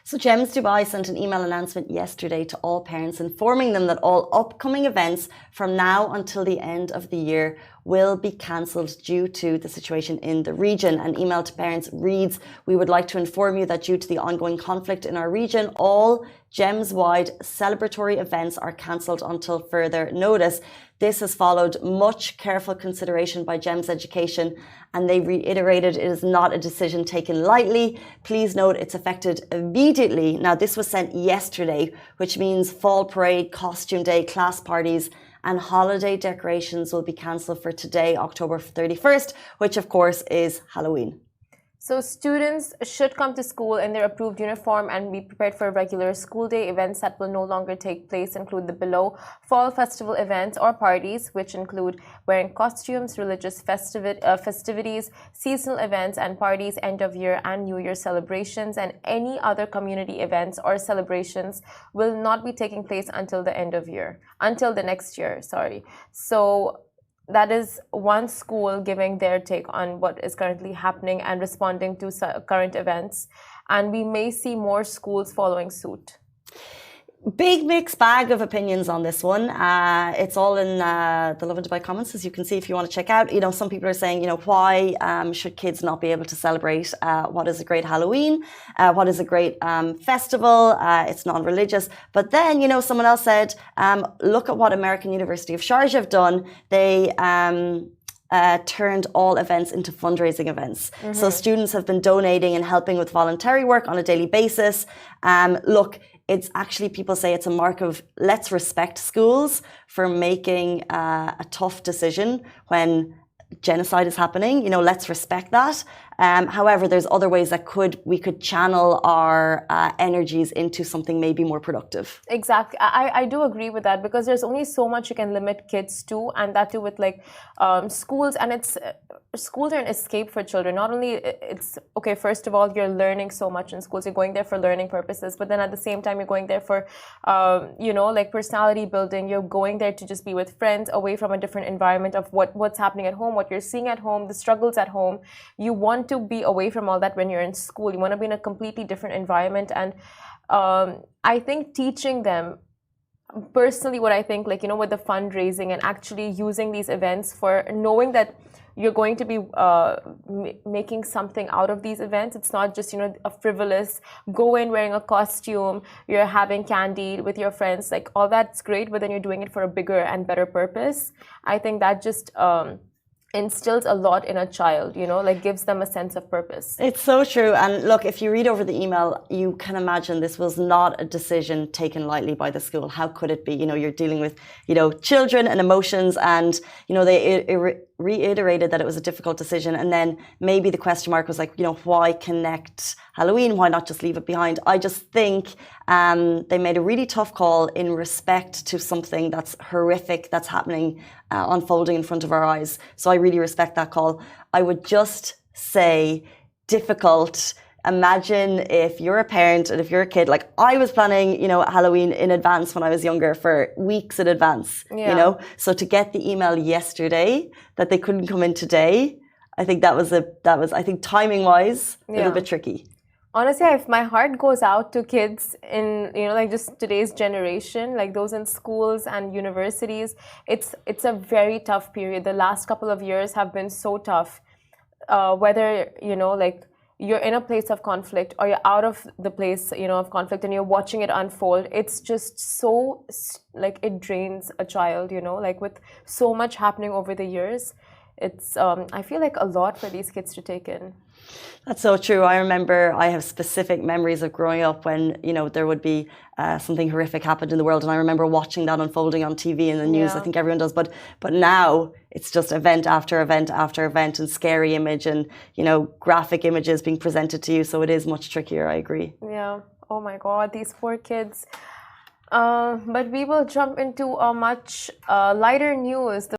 So Gems Dubai sent an email announcement yesterday to all parents informing them that all upcoming events from now until the end of the year will be cancelled due to the situation in the region. An email to parents reads, "We would like to inform you that due to the ongoing conflict in our region, all Gems-wide celebratory events are cancelled until further notice." This has followed much careful consideration by Gems Education, and they reiterated it is not a decision taken lightly. Please note it's affected immediately. Now, this was sent yesterday, which means fall parade, costume day, class parties, and holiday decorations will be cancelled for today, October 31st, which of course is Halloween. So students should come to school in their approved uniform and be prepared for regular school day. Events that will no longer take place include the below: fall festival events or parties, which include wearing costumes, religious festivities, seasonal events and parties, end of year and New Year celebrations, and any other community events or celebrations will not be taking place until the next year. So that is one school giving their take on what is currently happening and responding to current events. And we may see more schools following suit. Big mixed bag of opinions on this one. It's all in the Lovin Dubai comments, as you can see if you want to check out. You know, some people are saying, you know, why should kids not be able to celebrate what is a great Halloween, what is a great festival, it's non-religious. But then, you know, someone else said, look at what American University of Sharjah have done. They turned all events into fundraising events. Mm-hmm. So students have been donating and helping with voluntary work on a daily basis. Look, it's actually, people say it's a mark of, let's respect schools for making a tough decision when genocide is happening. You know, let's respect that. However, there's other ways that we could channel our energies into something maybe more productive. Exactly. I do agree with that, because there's only so much you can limit kids to, and that too with like schools. And it's schools are an escape for children. Not only it's okay, first of all, you're learning so much in schools. You're going there for learning purposes, but then at the same time, you're going there for you know, like personality building. You're going there to just be with friends, away from a different environment of what's happening at home, what you're seeing at home, the struggles at home. You want to be away from all that when you're in school. You want to be in a completely different environment. And I think teaching them, personally, what I think, like, you know, with the fundraising and actually using these events for knowing that you're going to be making something out of these events. It's not just, you know, a frivolous go in wearing a costume, you're having candy with your friends, like all that's great, but then you're doing it for a bigger and better purpose. I think that just instills a lot in a child, you know, like gives them a sense of purpose. It's so true. And look, if you read over the email, you can imagine this was not a decision taken lightly by the school. How could it be? You know, you're dealing with, you know, children and emotions, and, you know, they reiterated that it was a difficult decision. And then maybe the question mark was like, you know, why connect Halloween? Why not just leave it behind? I just think they made a really tough call in respect to something that's horrific that's happening, unfolding in front of our eyes. So I really respect that call. I would just say difficult. Imagine if you're a parent and if you're a kid, like I was planning, you know, Halloween in advance when I was younger, for weeks in advance, you know? So to get the email yesterday that they couldn't come in today, I think that was I think timing wise, a little bit tricky. Honestly, if my heart goes out to kids in, you know, like just today's generation, like those in schools and universities, it's a very tough period. The last couple of years have been so tough, whether, you know, like you're in a place of conflict or you're out of the place, you know, of conflict, and you're watching it unfold. It's just so, like, it drains a child, you know, like with so much happening over the years. It's, I feel like a lot for these kids to take in. That's so true. I remember I have specific memories of growing up when, you know, there would be something horrific happened in the world. And I remember watching that unfolding on TV and the news. I think everyone does. But now it's just event after event after event, and scary image and, you know, graphic images being presented to you. So it is much trickier. I agree. Yeah. Oh, my God. These poor kids. But we will jump into a much lighter news.